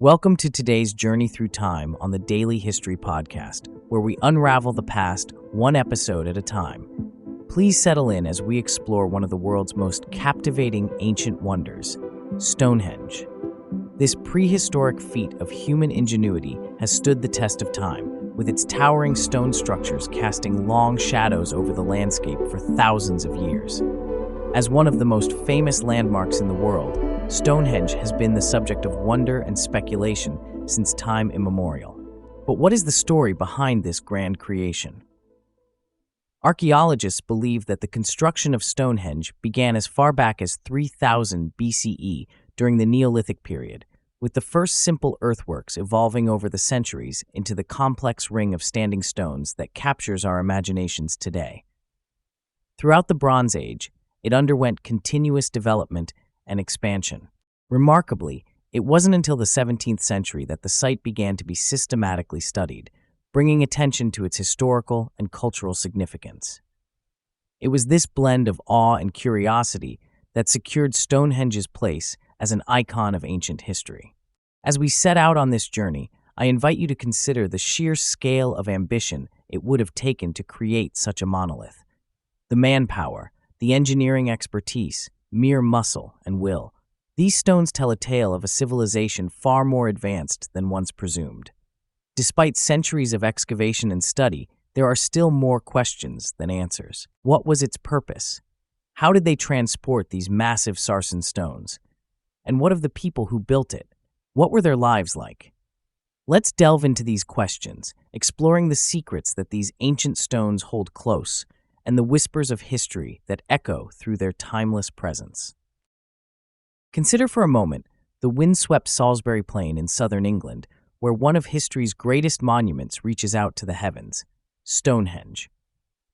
Welcome to today's journey through time on the Daily History Podcast, where we unravel the past one episode at a time. Please settle in as we explore one of the world's most captivating ancient wonders, Stonehenge. This prehistoric feat of human ingenuity has stood the test of time, with its towering stone structures casting long shadows over the landscape for thousands of years. As one of the most famous landmarks in the world, Stonehenge has been the subject of wonder and speculation since time immemorial. But what is the story behind this grand creation? Archaeologists believe that the construction of Stonehenge began as far back as 3000 BCE during the Neolithic period, with the first simple earthworks evolving over the centuries into the complex ring of standing stones that captures our imaginations today. Throughout the Bronze Age, it underwent continuous development and expansion. Remarkably, it wasn't until the 17th century that the site began to be systematically studied, bringing attention to its historical and cultural significance. It was this blend of awe and curiosity that secured Stonehenge's place as an icon of ancient history. As we set out on this journey, I invite you to consider the sheer scale of ambition it would have taken to create such a monolith. The manpower, the engineering expertise, mere muscle and will. These stones tell a tale of a civilization far more advanced than once presumed. Despite centuries of excavation and study, there are still more questions than answers. What was its purpose? How did they transport these massive sarsen stones? And what of the people who built it? What were their lives like? Let's delve into these questions, exploring the secrets that these ancient stones hold close, and the whispers of history that echo through their timeless presence. Consider for a moment the windswept Salisbury Plain in southern England, where one of history's greatest monuments reaches out to the heavens, Stonehenge.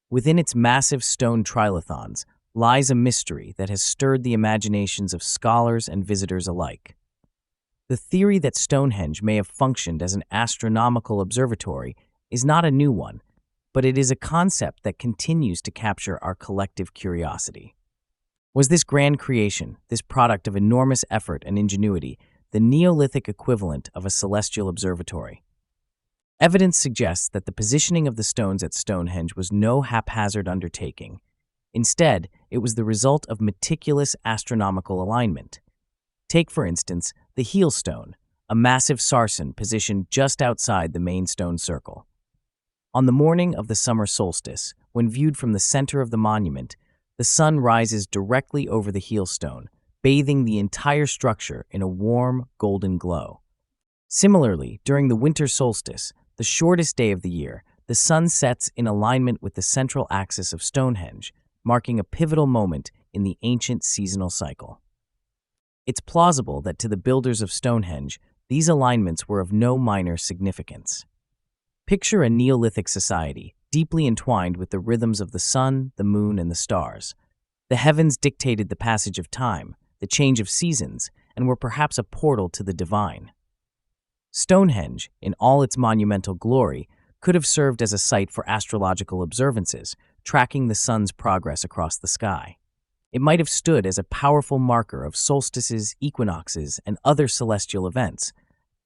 Within its massive stone trilithons lies a mystery that has stirred the imaginations of scholars and visitors alike. The theory that Stonehenge may have functioned as an astronomical observatory is not a new one, but it is a concept that continues to capture our collective curiosity. Was this grand creation, this product of enormous effort and ingenuity, the Neolithic equivalent of a celestial observatory? Evidence suggests that the positioning of the stones at Stonehenge was no haphazard undertaking. Instead, it was the result of meticulous astronomical alignment. Take, for instance, the heel stone, a massive sarsen positioned just outside the main stone circle. On the morning of the summer solstice, when viewed from the center of the monument, the sun rises directly over the heel stone, bathing the entire structure in a warm, golden glow. Similarly, during the winter solstice, the shortest day of the year, the sun sets in alignment with the central axis of Stonehenge, marking a pivotal moment in the ancient seasonal cycle. It's plausible that to the builders of Stonehenge, these alignments were of no minor significance. Picture a Neolithic society, deeply entwined with the rhythms of the sun, the moon, and the stars. The heavens dictated the passage of time, the change of seasons, and were perhaps a portal to the divine. Stonehenge, in all its monumental glory, could have served as a site for astrological observances, tracking the sun's progress across the sky. It might have stood as a powerful marker of solstices, equinoxes, and other celestial events,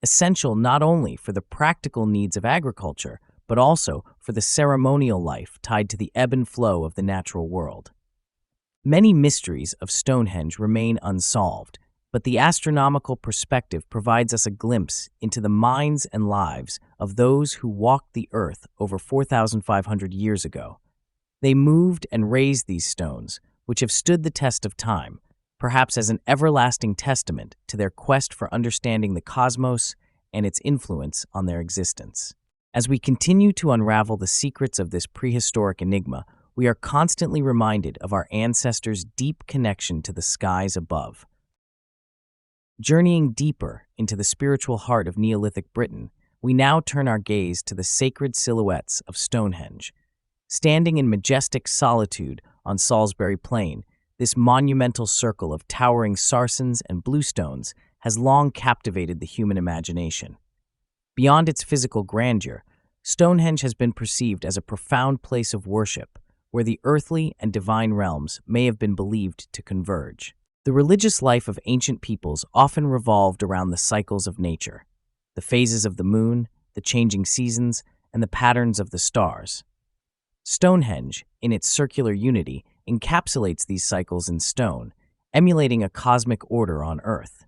essential not only for the practical needs of agriculture, but also for the ceremonial life tied to the ebb and flow of the natural world. Many mysteries of Stonehenge remain unsolved, but the astronomical perspective provides us a glimpse into the minds and lives of those who walked the earth over 4,500 years ago. They moved and raised these stones, which have stood the test of time, perhaps as an everlasting testament to their quest for understanding the cosmos and its influence on their existence. As we continue to unravel the secrets of this prehistoric enigma, we are constantly reminded of our ancestors' deep connection to the skies above. Journeying deeper into the spiritual heart of Neolithic Britain, we now turn our gaze to the sacred silhouettes of Stonehenge. Standing in majestic solitude on Salisbury Plain, this monumental circle of towering sarsens and bluestones has long captivated the human imagination. Beyond its physical grandeur, Stonehenge has been perceived as a profound place of worship, where the earthly and divine realms may have been believed to converge. The religious life of ancient peoples often revolved around the cycles of nature. the phases of the moon, the changing seasons, and the patterns of the stars. Stonehenge, in its circular unity, encapsulates these cycles in stone, emulating a cosmic order on Earth.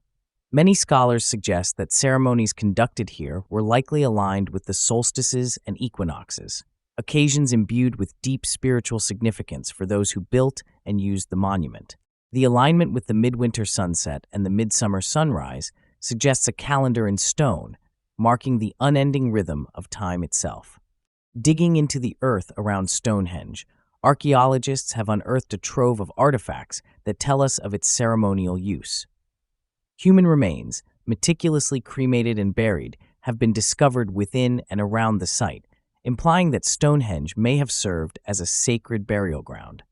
Many scholars suggest that ceremonies conducted here were likely aligned with the solstices and equinoxes, occasions imbued with deep spiritual significance for those who built and used the monument. The alignment with the midwinter sunset and the midsummer sunrise suggests a calendar in stone, marking the unending rhythm of time itself. Digging into the earth around Stonehenge, archaeologists have unearthed a trove of artifacts that tell us of its ceremonial use. Human remains, meticulously cremated and buried, have been discovered within and around the site, implying that Stonehenge may have served as a sacred burial ground.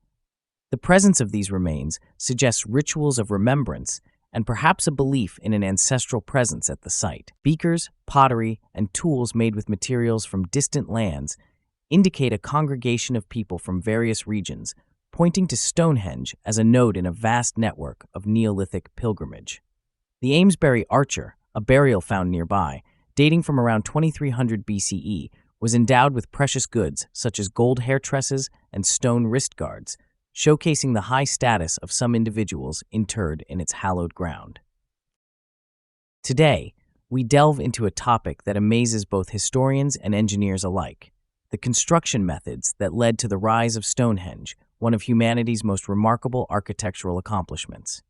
The presence of these remains suggests rituals of remembrance and perhaps a belief in an ancestral presence at the site. Beakers, pottery, and tools made with materials from distant lands indicate a congregation of people from various regions, pointing to Stonehenge as a node in a vast network of Neolithic pilgrimage. The Amesbury Archer, a burial found nearby, dating from around 2300 BCE, was endowed with precious goods such as gold hair tresses and stone wrist guards, showcasing the high status of some individuals interred in its hallowed ground. Today, we delve into a topic that amazes both historians and engineers alike: the construction methods that led to the rise of Stonehenge, one of humanity's most remarkable architectural accomplishments.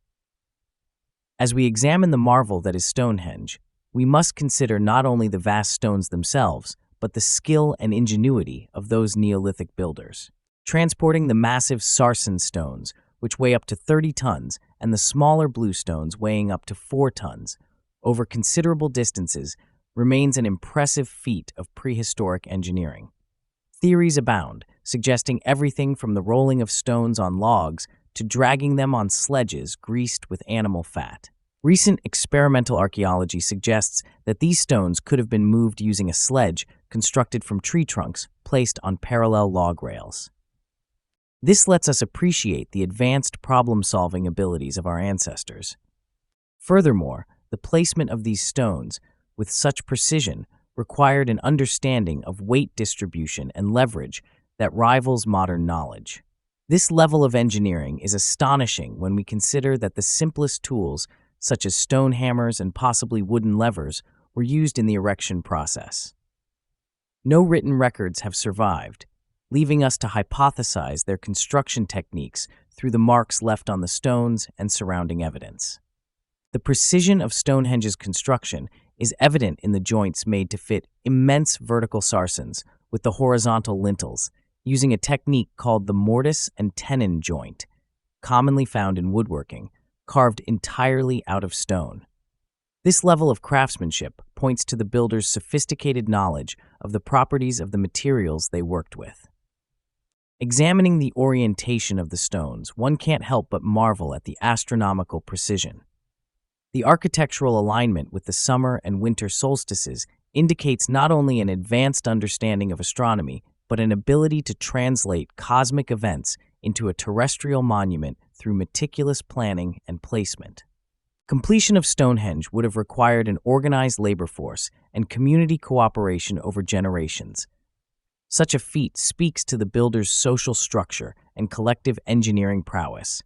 As we examine the marvel that is Stonehenge, we must consider not only the vast stones themselves, but the skill and ingenuity of those Neolithic builders. Transporting the massive sarsen stones, which weigh up to 30 tons, and the smaller blue stones weighing up to 4 tons, over considerable distances, remains an impressive feat of prehistoric engineering. Theories abound, suggesting everything from the rolling of stones on logs to dragging them on sledges greased with animal fat. Recent experimental archaeology suggests that these stones could have been moved using a sledge constructed from tree trunks placed on parallel log rails. This lets us appreciate the advanced problem-solving abilities of our ancestors. Furthermore, the placement of these stones, with such precision, required an understanding of weight distribution and leverage that rivals modern knowledge. This level of engineering is astonishing when we consider that the simplest tools, such as stone hammers and possibly wooden levers, were used in the erection process. No written records have survived, leaving us to hypothesize their construction techniques through the marks left on the stones and surrounding evidence. The precision of Stonehenge's construction is evident in the joints made to fit immense vertical sarsens with the horizontal lintels, using a technique called the mortise and tenon joint, commonly found in woodworking, carved entirely out of stone. This level of craftsmanship points to the builders' sophisticated knowledge of the properties of the materials they worked with. Examining the orientation of the stones, one can't help but marvel at the astronomical precision. The architectural alignment with the summer and winter solstices indicates not only an advanced understanding of astronomy, but an ability to translate cosmic events into a terrestrial monument through meticulous planning and placement. Completion of Stonehenge would have required an organized labor force and community cooperation over generations. Such a feat speaks to the builder's social structure and collective engineering prowess.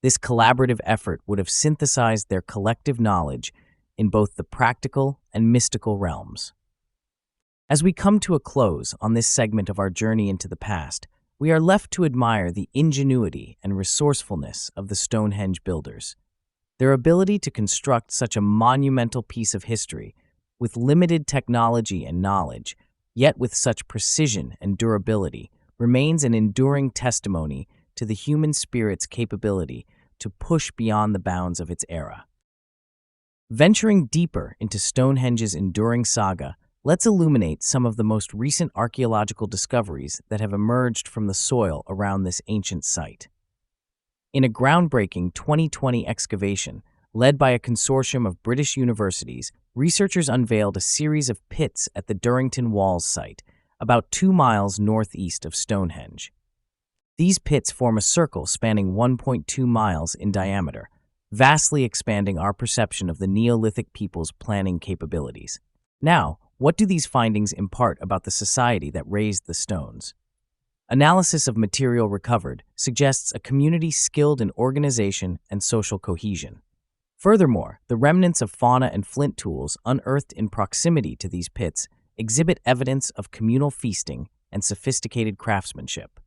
This collaborative effort would have synthesized their collective knowledge in both the practical and mystical realms. As we come to a close on this segment of our journey into the past, we are left to admire the ingenuity and resourcefulness of the Stonehenge builders. Their ability to construct such a monumental piece of history with limited technology and knowledge, yet with such precision and durability, remains an enduring testimony to the human spirit's capability to push beyond the bounds of its era. Venturing deeper into Stonehenge's enduring saga, let's illuminate some of the most recent archaeological discoveries that have emerged from the soil around this ancient site. In a groundbreaking 2020 excavation, led by a consortium of British universities, researchers unveiled a series of pits at the Durrington Walls site, about 2 miles northeast of Stonehenge. These pits form a circle spanning 1.2 miles in diameter, vastly expanding our perception of the Neolithic people's planning capabilities. Now, what do these findings impart about the society that raised the stones? Analysis of material recovered suggests a community skilled in organization and social cohesion. Furthermore, the remnants of fauna and flint tools unearthed in proximity to these pits exhibit evidence of communal feasting and sophisticated craftsmanship.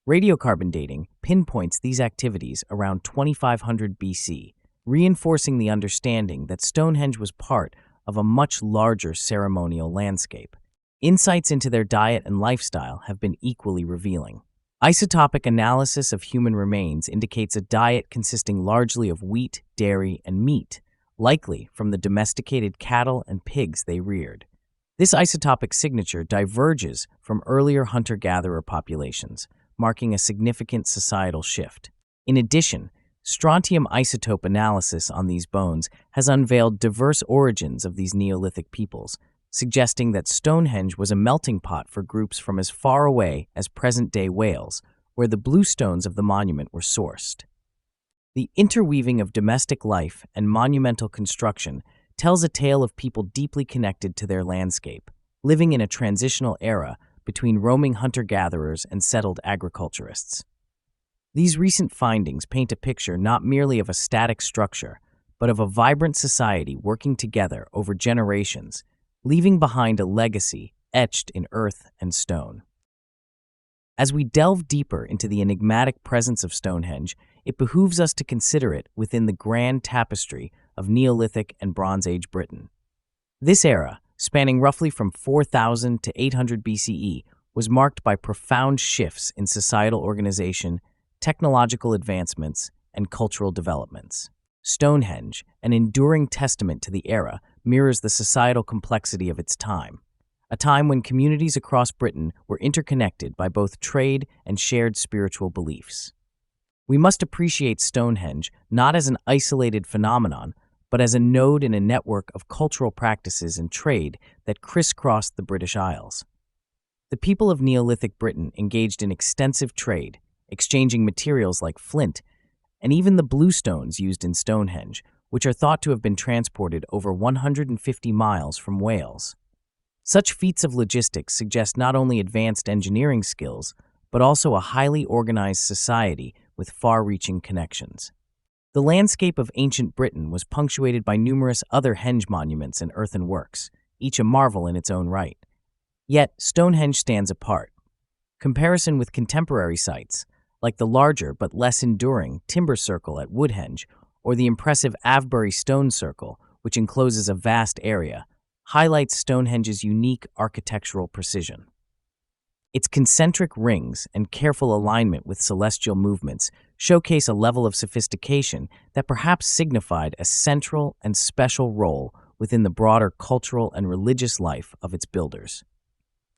Radiocarbon dating pinpoints these activities around 2500 BC, reinforcing the understanding that Stonehenge was part of a much larger ceremonial landscape. Insights into their diet and lifestyle have been equally revealing. Isotopic analysis of human remains indicates a diet consisting largely of wheat, dairy, and meat, likely from the domesticated cattle and pigs they reared. This isotopic signature diverges from earlier hunter-gatherer populations, marking a significant societal shift. In addition, strontium isotope analysis on these bones has unveiled diverse origins of these Neolithic peoples, suggesting that Stonehenge was a melting pot for groups from as far away as present-day Wales, where the bluestones of the monument were sourced. The interweaving of domestic life and monumental construction tells a tale of people deeply connected to their landscape, living in a transitional era between roaming hunter-gatherers and settled agriculturists. These recent findings paint a picture not merely of a static structure, but of a vibrant society working together over generations, leaving behind a legacy etched in earth and stone. As we delve deeper into the enigmatic presence of Stonehenge, it behooves us to consider it within the grand tapestry of Neolithic and Bronze Age Britain. This era, spanning roughly from 4000 to 800 BCE, was marked by profound shifts in societal organization, technological advancements, and cultural developments. Stonehenge, an enduring testament to the era, mirrors the societal complexity of its time, a time when communities across Britain were interconnected by both trade and shared spiritual beliefs. We must appreciate Stonehenge not as an isolated phenomenon, but as a node in a network of cultural practices and trade that crisscrossed the British Isles. The people of Neolithic Britain engaged in extensive trade, exchanging materials like flint, and even the bluestones used in Stonehenge, which are thought to have been transported over 150 miles from Wales. Such feats of logistics suggest not only advanced engineering skills, but also a highly organized society with far-reaching connections. The landscape of ancient Britain was punctuated by numerous other henge monuments and earthen works, each a marvel in its own right. Yet, Stonehenge stands apart. Comparison with contemporary sites, like the larger but less enduring Timber Circle at Woodhenge or the impressive Avebury Stone Circle, which encloses a vast area, highlights Stonehenge's unique architectural precision. Its concentric rings and careful alignment with celestial movements showcase a level of sophistication that perhaps signified a central and special role within the broader cultural and religious life of its builders.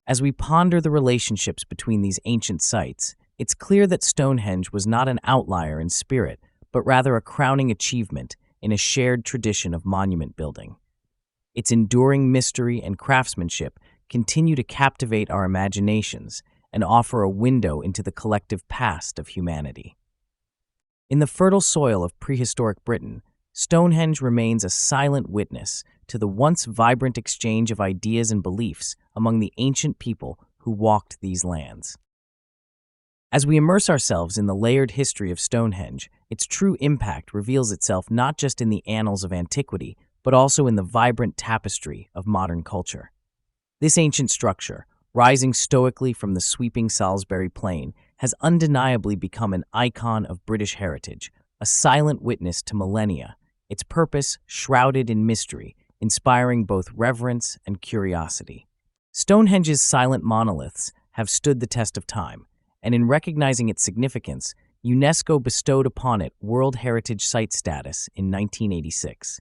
As we ponder the relationships between these ancient sites, it's clear that Stonehenge was not an outlier in spirit, but rather a crowning achievement in a shared tradition of monument building. Its enduring mystery and craftsmanship continue to captivate our imaginations and offer a window into the collective past of humanity. In the fertile soil of prehistoric Britain, Stonehenge remains a silent witness to the once vibrant exchange of ideas and beliefs among the ancient people who walked these lands. As we immerse ourselves in the layered history of Stonehenge, its true impact reveals itself not just in the annals of antiquity, but also in the vibrant tapestry of modern culture. This ancient structure, rising stoically from the sweeping Salisbury Plain, has undeniably become an icon of British heritage, a silent witness to millennia, its purpose shrouded in mystery, inspiring both reverence and curiosity. Stonehenge's silent monoliths have stood the test of time, and in recognizing its significance, UNESCO bestowed upon it World Heritage Site status in 1986.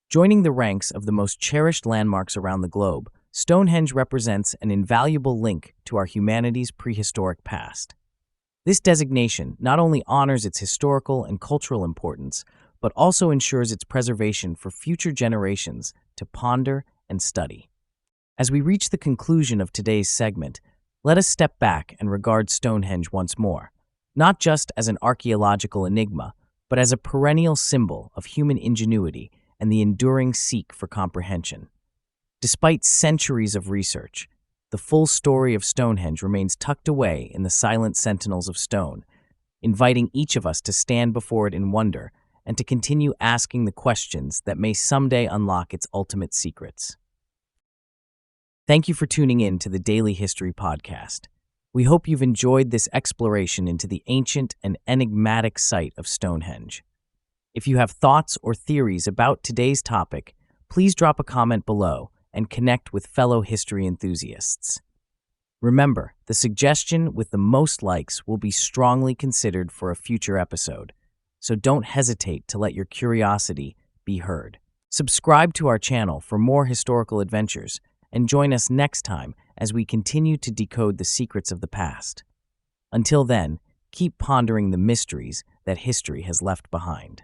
Joining the ranks of the most cherished landmarks around the globe, Stonehenge represents an invaluable link to our humanity's prehistoric past. This designation not only honors its historical and cultural importance, but also ensures its preservation for future generations to ponder and study. As we reach the conclusion of today's segment, let us step back and regard Stonehenge once more, not just as an archaeological enigma, but as a perennial symbol of human ingenuity and the enduring seek for comprehension. Despite centuries of research, the full story of Stonehenge remains tucked away in the silent sentinels of stone, inviting each of us to stand before it in wonder and to continue asking the questions that may someday unlock its ultimate secrets. Thank you for tuning in to the Daily History Podcast. We hope you've enjoyed this exploration into the ancient and enigmatic site of Stonehenge. If you have thoughts or theories about today's topic, please drop a comment below and connect with fellow history enthusiasts. Remember, the suggestion with the most likes will be strongly considered for a future episode, so don't hesitate to let your curiosity be heard. Subscribe to our channel for more historical adventures, and join us next time as we continue to decode the secrets of the past. Until then, keep pondering the mysteries that history has left behind.